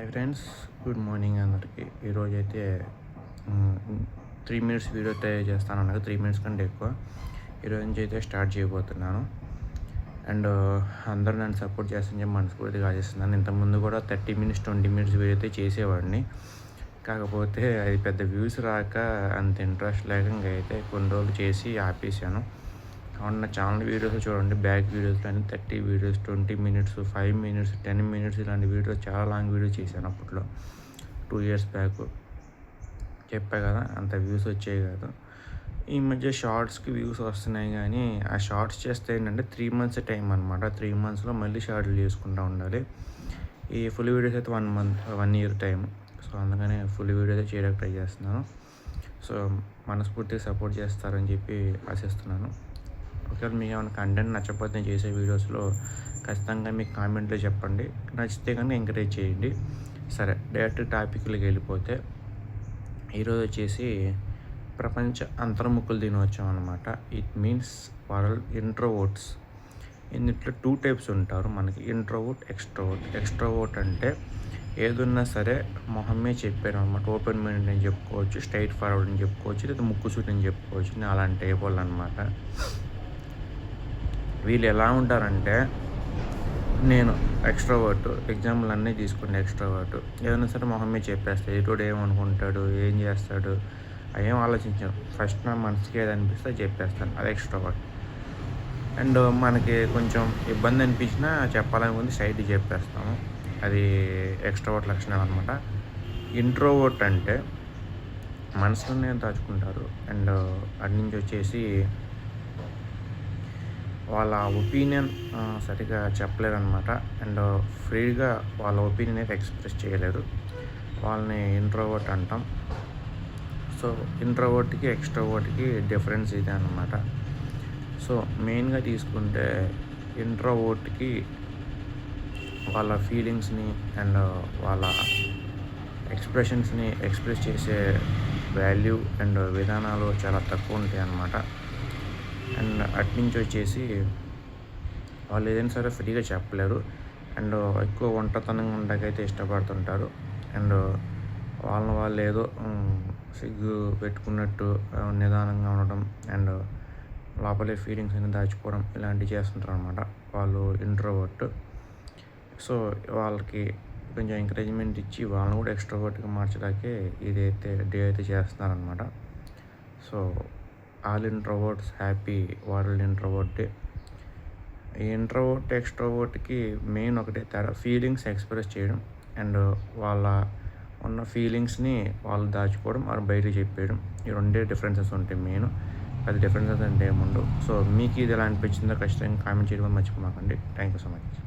Hi friends, good morning అందరికి. ఈరోజైతే 3 minutes video తయారు చేస్తాను అన్నది 3 మినిట్స్ కంటే ఎక్కువ. ఈరోజు నుంచి అయితే స్టార్ట్ చేయబోతున్నాను. అండ్ అందరూ నన్ను సపోర్ట్ చేస్తారని చెప్పి మనస్ఫూర్తిగా ఆశిస్తున్నాను. ఇంతకుముందు కూడా 30 మినిట్స్ 20 మినిట్స్ వీడియో అయితే చేసేవాడిని. కాకపోతే అది పెద్ద వ్యూస్ రాక అంత ఇంట్రెస్ట్ లేక ఇంకైతే కొన్ని రోజులు చేసి ఆపేసాను. కాబట్టి నా ఛానల్ వీడియోస్ చూడండి, బ్యాక్ వీడియోస్లో అన్ని 30 వీడియోస్, 20 మినిట్స్, 5 మినిట్స్, 10 మినిట్స్ ఇలాంటి వీడియోస్ చాలా లాంగ్ వీడియోస్ చేశాను అప్పట్లో. 2 ఇయర్స్ బ్యాక్ చెప్పా కదా, అంత వ్యూస్ వచ్చాయి కాదు. ఈ మధ్య షార్ట్స్కి వ్యూస్ వస్తున్నాయి, కానీ ఆ షార్ట్స్ చేస్తే ఏంటంటే 3 మంత్స్ టైం అనమాట. 3 మంత్స్లో మళ్ళీ షార్ట్లు చేసుకుంటూ ఉండాలి. ఈ ఫుల్ వీడియోస్ అయితే 1 ఇయర్ టైం. సో అందుకనే ఫుల్ వీడియో అయితే చేయడానికి ట్రై చేస్తున్నాను. సో మనస్ఫూర్తిగా సపోర్ట్ చేస్తారని చెప్పి ఆశిస్తున్నాను. ఒకవేళ మీకు ఏమైనా కంటెంట్ నచ్చకపోతే నేను చేసే వీడియోస్లో ఖచ్చితంగా మీకు కామెంట్లో చెప్పండి. నచ్చితే కనుక ఎంకరేజ్ చేయండి. సరే, డైరెక్ట్ టాపిక్లోకి వెళ్ళిపోతే ఈరోజు వచ్చేసి ప్రపంచ అంతర్ముఖుల దినోత్సవం అనమాట. It means world introverts. ఇందులో 2 టైప్స్ ఉంటారు మనకి, ఇంట్రోవర్ట్, ఎక్స్ట్రోవర్ట్. ఎక్స్ట్రోవర్ట్ అంటే ఏదున్నా సరే మొహమ్మే చెప్పారు అనమాట. ఓపెన్ మైండ్ అని చెప్పుకోవచ్చు, స్ట్రైట్ ఫార్వర్డ్ అని చెప్పుకోవచ్చు, లేదా ముక్కుసూటి అని చెప్పుకోవచ్చు. నేను అలాంటి టైప్ వాళ్ళు అనమాట. వీళ్ళు ఎలా ఉంటారంటే, నేను ఎక్స్ట్రోవర్ట్, ఎగ్జాంపుల్ అన్నీ తీసుకుంటే ఎక్స్ట్రోవర్ట్, ఏదైనా సరే మొహమ్మే చెప్పేస్తాడు. ఎటుడు ఏమనుకుంటాడు, ఏం చేస్తాడు అవేం ఆలోచించాను. ఫస్ట్ నా మనసుకి ఏది అనిపిస్తే చెప్పేస్తాను, అది ఎక్స్ట్రోవర్ట్. అండ్ మనకి కొంచెం ఇబ్బంది అనిపించినా చెప్పాలనుకుంది సైడ్కి చెప్పేస్తాము, అది ఎక్స్ట్రోవర్ట్ లక్షణం అనమాట. ఇంట్రోవర్ట్ అంటే మనసులోనే దాచుకుంటారు. అండ్ అటు నుంచి వచ్చేసి వాళ్ళ ఒపీనియన్ సరిగా చెప్పలేరనమాట. అండ్ ఫ్రీగా వాళ్ళ ఒపీనియన్ అయితే ఎక్స్ప్రెస్ చేయలేరు. వాళ్ళని ఇంట్రోవర్ట్ అంటాం. సో ఇంట్రోవర్ట్కి ఎక్స్ట్రోవర్ట్కి డిఫరెన్స్ ఇదే అనమాట. సో మెయిన్గా తీసుకుంటే ఇంట్రోవర్ట్కి వాళ్ళ ఫీలింగ్స్ని అండ్ వాళ్ళ ఎక్స్ప్రెషన్స్ని ఎక్స్ప్రెస్ చేసే వాల్యూ అండ్ విధానాలు చాలా తక్కువ ఉంటాయి అన్నమాట. అండ్ అట్నుంచి వచ్చేసి వాళ్ళు ఏదైనా సరే ఫ్రీగా చెప్పలేరు. అండ్ ఎక్కువ ఒంటరితనంగా ఉండకైతే ఇష్టపడుతుంటారు. అండ్ వాళ్ళని వాళ్ళు ఏదో సిగ్గు పెట్టుకున్నట్టు నిదానంగా ఉండడం అండ్ లోపలే ఫీలింగ్స్ అనేది దాచుకోవడం ఇలాంటివి చేస్తుంటారు అనమాట వాళ్ళు ఇంట్రోవర్ట్. సో వాళ్ళకి కొంచెం ఎంకరేజ్మెంట్ ఇచ్చి వాళ్ళని కూడా ఎక్స్ట్రోవర్ట్గా మార్చడానికే ఇదైతే డే అయితే చేస్తున్నారనమాట. So all introverts happy world introvert day. ఈ ఇంట్రోవర్ట్ ఎక్స్ట్రోవర్ట్కి మెయిన్ ఒకటే తేడా, ఫీలింగ్స్ ఎక్స్ప్రెస్ చేయడం అండ్ వాళ్ళ ఉన్న ఫీలింగ్స్ని వాళ్ళు దాచుకోవడం అది బయటకు చెప్పేయడం. ఈ రెండే డిఫరెన్సెస్ ఉంటాయి మెయిన్. అది డిఫరెన్సెస్ అంటే ఏముండవు. సో మీకు ఇది ఎలా అనిపించిందో ఖచ్చితంగా కామెంట్ చేయడం మర్చిపోమాకండి. Thank you so much.